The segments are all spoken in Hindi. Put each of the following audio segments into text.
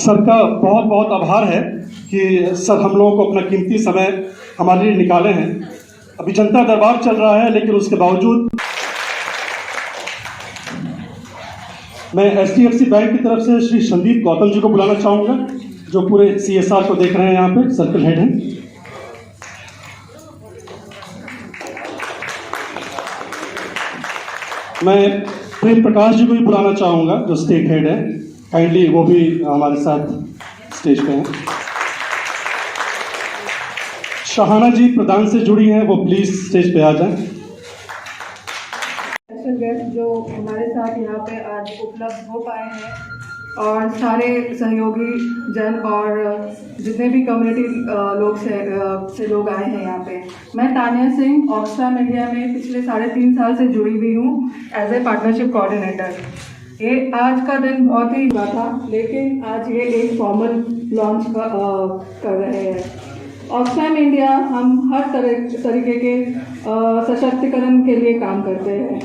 सर का बहुत बहुत आभार है कि सर हम लोगों को अपना कीमती समय हमारे लिए निकाले हैं। अभी जनता दरबार चल रहा है, लेकिन उसके बावजूद मैं HDFC बैंक की तरफ से श्री संदीप गौतम जी को बुलाना चाहूँगा, जो पूरे CSR को देख रहे हैं, यहाँ पे सर्कल हेड हैं। मैं प्रेम प्रकाश जी को भी बुलाना चाहूँगा, जो स्टेट हेड है। काइंडली वो भी हमारे साथ स्टेज पे हैं। शाहाना जी प्रधान से जुड़ी हैं, वो प्लीज स्टेज पे आ जाएं। स्पेशल गेस्ट जो हमारे साथ यहाँ पे आज उपलब्ध हो पाए हैं, और सारे सहयोगी जन और जितने भी कम्युनिटी लोग से लोग आए हैं यहाँ पे। मैं तानिया सिंह ऑक्सफैम इंडिया में पिछले 3.5 साल से जुड़ी हुई हूँ एज ए पार्टनरशिप कोऑर्डिनेटर। ये आज का दिन बहुत ही हुआ था, लेकिन आज ये एक फॉर्मल लॉन्च कर रहे हैं। ऑक्सफैम इंडिया हम हर तरीके के सशक्तिकरण के लिए काम करते हैं।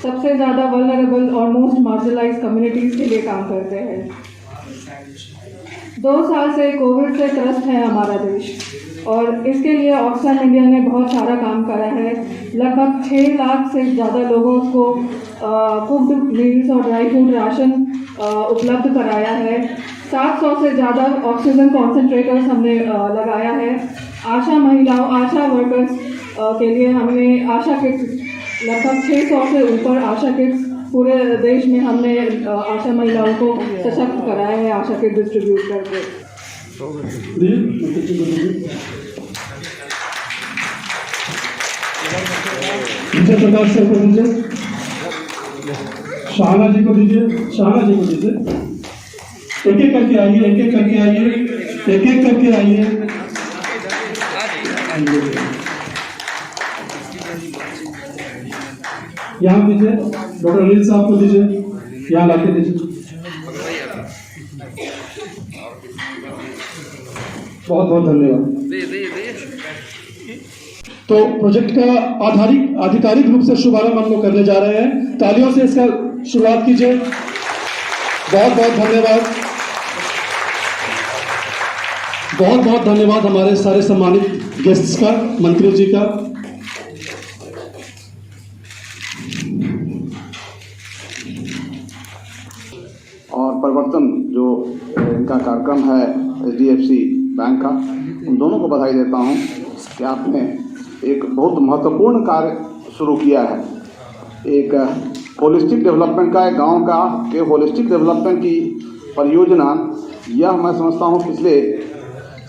सबसे ज़्यादा वल्नरेबल और मोस्ट मार्जिनलाइज कम्युनिटीज़ के लिए काम करते हैं। 2 साल से कोविड से त्रस्त है हमारा देश, और इसके लिए ऑक्सफैम इंडिया ने बहुत सारा काम करा है। लगभग 6 लाख से ज़्यादा लोगों को कुक्ड मील्स और ड्राई फ्रूट राशन उपलब्ध कराया है। 700 से ज़्यादा ऑक्सीजन कॉन्सेंट्रेटर्स हमने लगाया है। आशा वर्कर्स के लिए हमने आशा किट्स, लगभग 600 से ऊपर आशा किट्स पूरे देश में हमने आशा महिलाओं को सशक्त कराया है, आशा किट डिस्ट्रीब्यूट करके। प्रकाश सर को दीजिए, शाहाना जी को दीजिए, शाहाना जी को दीजिए। एक एक करके आइए, एक एक करके आइए, एक एक करके आइए। यहाँ दीजिए, डॉक्टर अनिल साहब को दीजिए, यहाँ लाके दीजिए। बहुत बहुत धन्यवाद। तो प्रोजेक्ट का आधिकारिक रूप से शुभारंभ हम लोग करने जा रहे हैं। तालियों से इसका शुरुआत कीजिए। बहुत बहुत धन्यवाद, बहुत बहुत धन्यवाद हमारे सारे सम्मानित गेस्ट्स का, मंत्री जी का। और परिवर्तन जो इनका कार्यक्रम है HDFC बैंक का, उन दोनों को बधाई देता हूं कि आपने एक बहुत महत्वपूर्ण कार्य शुरू किया है। एक होलिस्टिक डेवलपमेंट का, एक गांव का के होलिस्टिक डेवलपमेंट की परियोजना, यह मैं समझता हूं पिछले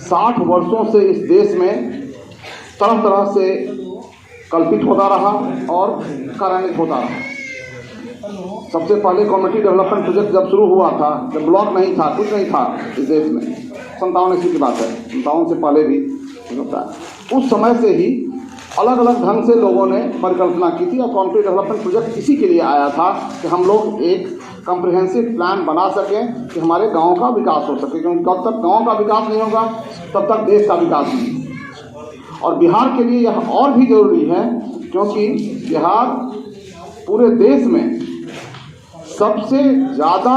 60 वर्षों से इस देश में तरह तरह से कल्पित होता रहा और कार्यान्वित होता रहा। सबसे पहले कम्युनिटी डेवलपमेंट प्रोजेक्ट जब शुरू हुआ था, जब ब्लॉक नहीं था, कुछ नहीं था इस देश में, 57 की बात है, 57 से पहले भी होता है। उस समय से ही अलग अलग ढंग से लोगों ने परिकल्पना की थी, और कम्युनिटी डेवलपमेंट प्रोजेक्ट इसी के लिए आया था कि हम लोग एक कम्प्रिहेंसिव प्लान बना सकें कि हमारे गाँव का विकास हो सके, क्योंकि जब तक गाँव का विकास नहीं होगा तब तक देश का विकास नहीं। और बिहार के लिए यह और भी जरूरी है, क्योंकि बिहार पूरे देश में सबसे ज़्यादा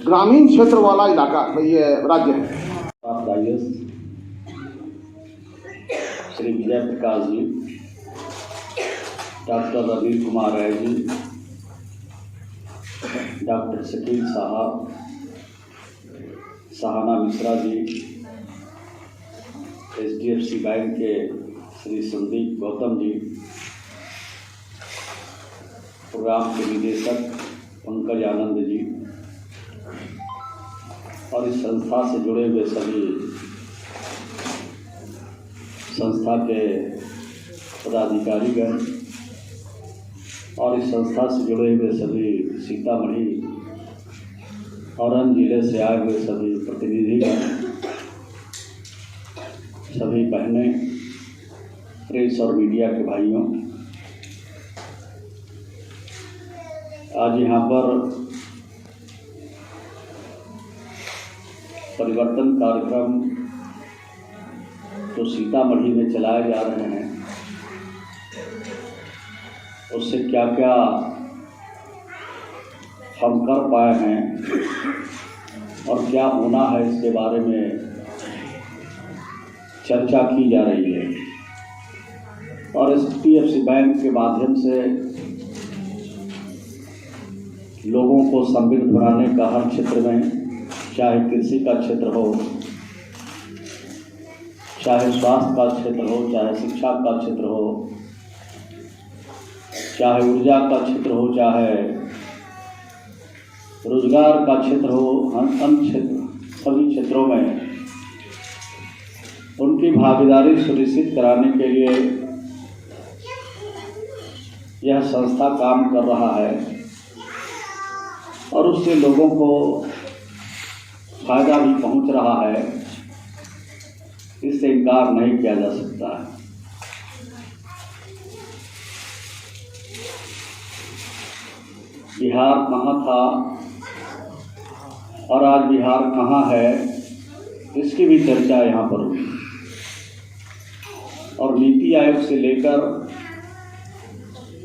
ग्रामीण क्षेत्र वाला इलाका ये राज्य है। श्री विजय प्रकाश जी, डॉक्टर रवीर कुमार राय जी, डॉक्टर शकील साहब, शाहाना मिश्रा जी, HDFC बैंक के श्री संदीप गौतम जी, प्रोग्राम के निदेशक पंकज आनंद जी, और इस संस्था से जुड़े हुए सभी संस्था के पदाधिकारीगण, और इस संस्था से जुड़े हुए सभी सीतामढ़ी और अन्य जिले से आए हुए सभी प्रतिनिधिगण, सभी बहनें, प्रेस और मीडिया के भाइयों, आज यहाँ पर परिवर्तन कार्यक्रम जो सीतामढ़ी में चलाए जा रहे हैं, उससे क्या क्या हम कर पाए हैं, और क्या होना है इसके बारे में चर्चा की जा रही है। और HDFC बैंक के माध्यम से लोगों को समृद्ध बनाने का हर क्षेत्र में, चाहे कृषि का क्षेत्र हो, चाहे स्वास्थ्य का क्षेत्र हो, चाहे शिक्षा का क्षेत्र हो, चाहे ऊर्जा का क्षेत्र हो, चाहे रोजगार का क्षेत्र हो, अन्य क्षेत्र, सभी क्षेत्रों में उनकी भागीदारी सुनिश्चित कराने के लिए यह संस्था काम कर रहा है और उससे लोगों को फायदा भी पहुंच रहा है, इससे इनकार नहीं किया जा सकता है। बिहार कहाँ था और आज बिहार कहाँ है, इसकी भी चर्चा यहाँ पर हुई। और नीति आयोग से लेकर,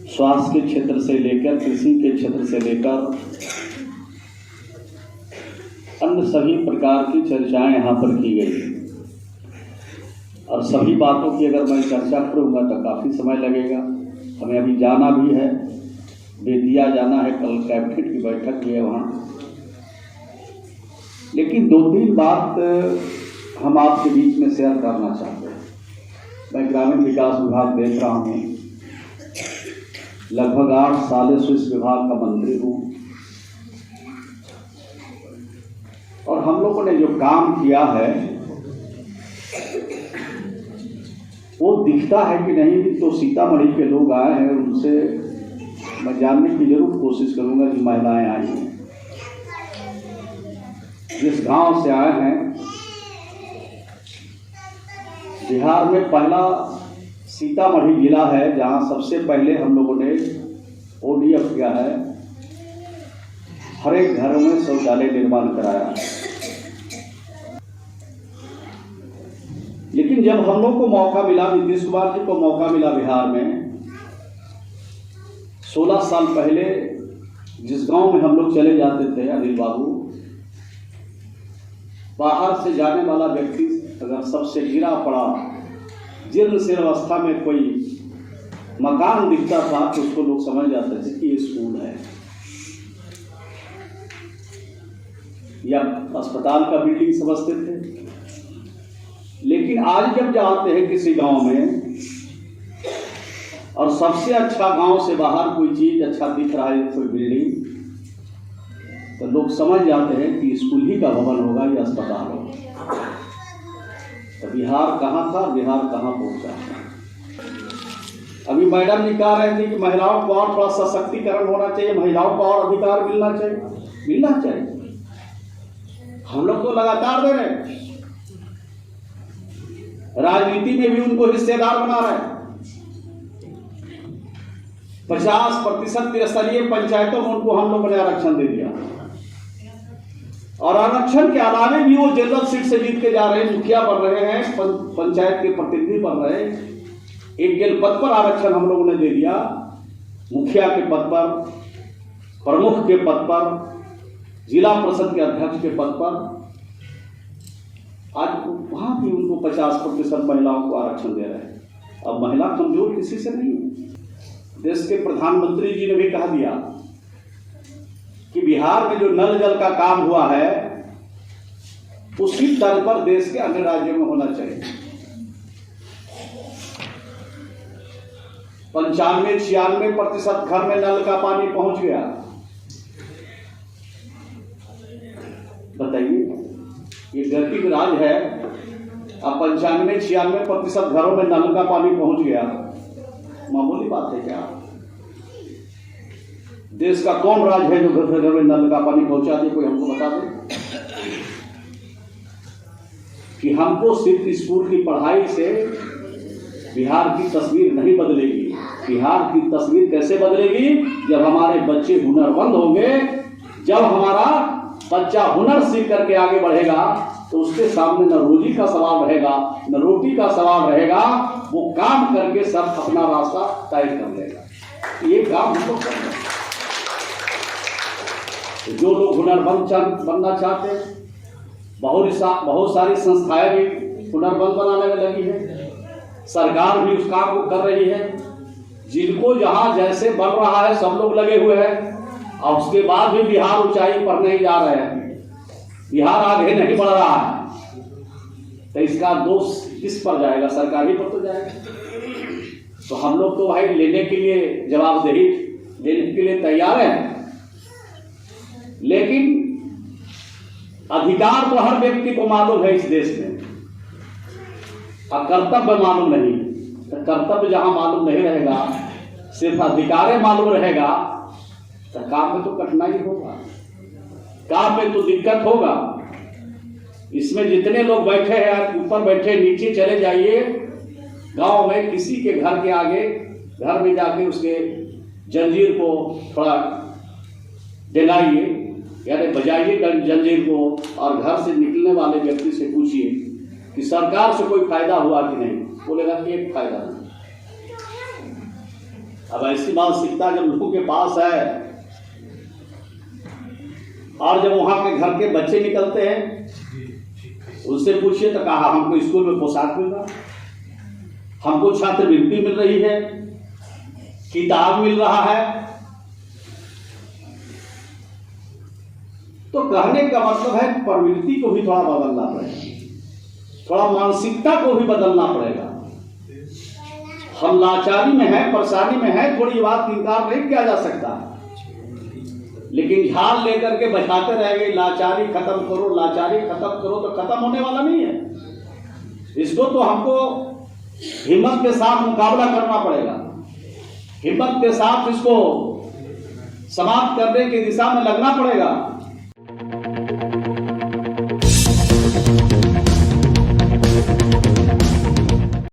स्वास्थ्य के क्षेत्र से लेकर, कृषि के क्षेत्र से लेकर अन्य सभी प्रकार की चर्चाएं यहाँ पर की गई। और सभी बातों की अगर मैं चर्चा करूँगा तो काफ़ी समय लगेगा। हमें अभी जाना भी है, बेतिया जाना है, कल कैबिनेट की बैठक भी है वहाँ। लेकिन 2-3 बात हम आपके बीच में शेयर करना चाहते हैं। मैं ग्रामीण विकास विभाग देख रहा हूँ, लगभग 8 सालों से इस विभाग का मंत्री हूँ और हम लोगों ने जो काम किया है वो दिखता है कि नहीं। तो सीतामढ़ी के लोग आए हैं, उनसे मैं जानने की जरूर कोशिश करूंगा कि महिलाएं आई हैं, जिस गांव से आए हैं। बिहार में पहला सीतामढ़ी जिला है जहां सबसे पहले हम लोगों ने ODF किया है, हर एक घरों में शौचालय निर्माण कराया। लेकिन जब हम लोग को मौका मिला, नीतीश कुमार जी को मौका मिला बिहार में 16 साल पहले, जिस गांव में हम लोग चले जाते थे अनिल बाबू, बाहर से जाने वाला व्यक्ति अगर सबसे गिरा पड़ा, जीर्ण शीर्ण अवस्था में कोई मकान दिखता था तो उसको लोग समझ जाते थे कि ये स्कूल है या अस्पताल का बिल्डिंग समझते थे। लेकिन आज जब जाते हैं किसी गांव में और सबसे अच्छा गांव से बाहर कोई चीज अच्छा दिख रहा है, कोई बिल्डिंग, तो लोग समझ जाते हैं कि स्कूल ही का भवन होगा या अस्पताल होगा। तो बिहार कहाँ था, बिहार कहाँ पहुंचा। अभी मैडम जी कह रहे थे कि महिलाओं को और थोड़ा सशक्तिकरण होना चाहिए, महिलाओं को और अधिकार मिलना चाहिए। हम लोग तो लगातार दे रहे हैं, राजनीति में भी उनको हिस्सेदार बना रहे हैं। 50% त्रिस्तरीय पंचायतों में उनको हम लोगों ने आरक्षण दे दिया और आरक्षण के अलावे भी वो जनरल सीट से जीत के जा रहे हैं, मुखिया बन रहे हैं, पंचायत के प्रतिनिधि बन रहे हैं। एक जनपद पर आरक्षण हम लोगों ने दे दिया, मुखिया के पद पर, प्रमुख के पद पर, जिला परिषद के अध्यक्ष के पद पर। आज वहां भी उनको 50% महिलाओं को आरक्षण दे रहे हैं। अब महिला कमजोर किसी से नहीं है। देश के प्रधानमंत्री जी ने भी कहा दिया कि बिहार में जो नल जल का काम हुआ है उसी तर्ज पर देश के अन्य राज्यों में होना चाहिए। 95-96% घर में नल का पानी पहुंच गया। बताइए, ये गरीब राज है। अब 95-96% घरों में नल का पानी पहुंच गया, मामूली बात है क्या? देश का कौन राज्य है जो घर घर में नल का पानी पहुंचा दे? कोई हमको बता दे कि हमको सिर्फ स्कूल की पढ़ाई से बिहार की तस्वीर नहीं बदलेगी। बिहार की तस्वीर कैसे बदलेगी? जब हमारे बच्चे हुनरमंद होंगे, जब हमारा बच्चा हुनर सीख करके आगे बढ़ेगा तो उसके सामने न रोजी का सवाल रहेगा न रोटी का सवाल रहेगा। वो काम करके सब अपना रास्ता तय कर लेगा। ये काम हम लोग कर रहे हैं। जो लोग हुनरमंद बनना चाहते हैं बहुत सारी संस्थाएं भी पुनर्बंद बनाने में लगी है। सरकार भी उस काम को कर रही है। जिनको जहां जैसे बन रहा है सब लोग लगे हुए हैं, और उसके बाद भी बिहार ऊंचाई पर नहीं जा रहे हैं, बिहार आगे नहीं बढ़ रहा है, तो इसका दोष किस पर जाएगा? सरकार ही पर तो जाएगा। तो हम लोग तो भाई लेने के लिए, जवाबदेही देने के लिए तैयार हैं, लेकिन अधिकार तो हर व्यक्ति को मालूम है इस देश में, और कर्तव्य मालूम नहीं। तो कर्तव्य जहां मालूम नहीं रहेगा, सिर्फ अधिकार मालूम रहेगा, तो काम में तो कठिनाई होगा, काम में तो दिक्कत होगा। इसमें जितने लोग बैठे हैं, ऊपर बैठे, नीचे चले जाइए, गांव में किसी के घर के आगे, घर में जाके उसके जंजीर को थोड़ा डगाइए, यानी बजाइए जंजीर को, और घर से निकलने वाले व्यक्ति से पूछिए कि सरकार से कोई फायदा हुआ कि नहीं। बोलेगा कि एक फायदा नहीं। अब ऐसी मानसिकता जब लोगों के पास है, और जब वहां के घर के बच्चे निकलते हैं, उससे पूछिए तो कहा हमको स्कूल में पोशाक मिल रहा, हमको छात्रवृत्ति मिल रही है, किताब मिल रहा है। तो कहने का मतलब है प्रवृत्ति को भी थोड़ा बदलना पड़ेगा, थोड़ा मानसिकता को भी बदलना पड़ेगा। हम लाचारी में हैं, परेशानी में हैं, थोड़ी बात इनकार नहीं किया जा सकता, लेकिन झाल लेकर के बचाते रहेंगे, लाचारी खत्म करो, लाचारी खत्म करो, तो खत्म होने वाला नहीं है। इसको तो हमको हिम्मत के साथ मुकाबला करना पड़ेगा, हिम्मत के साथ इसको समाप्त करने की दिशा में लगना पड़ेगा।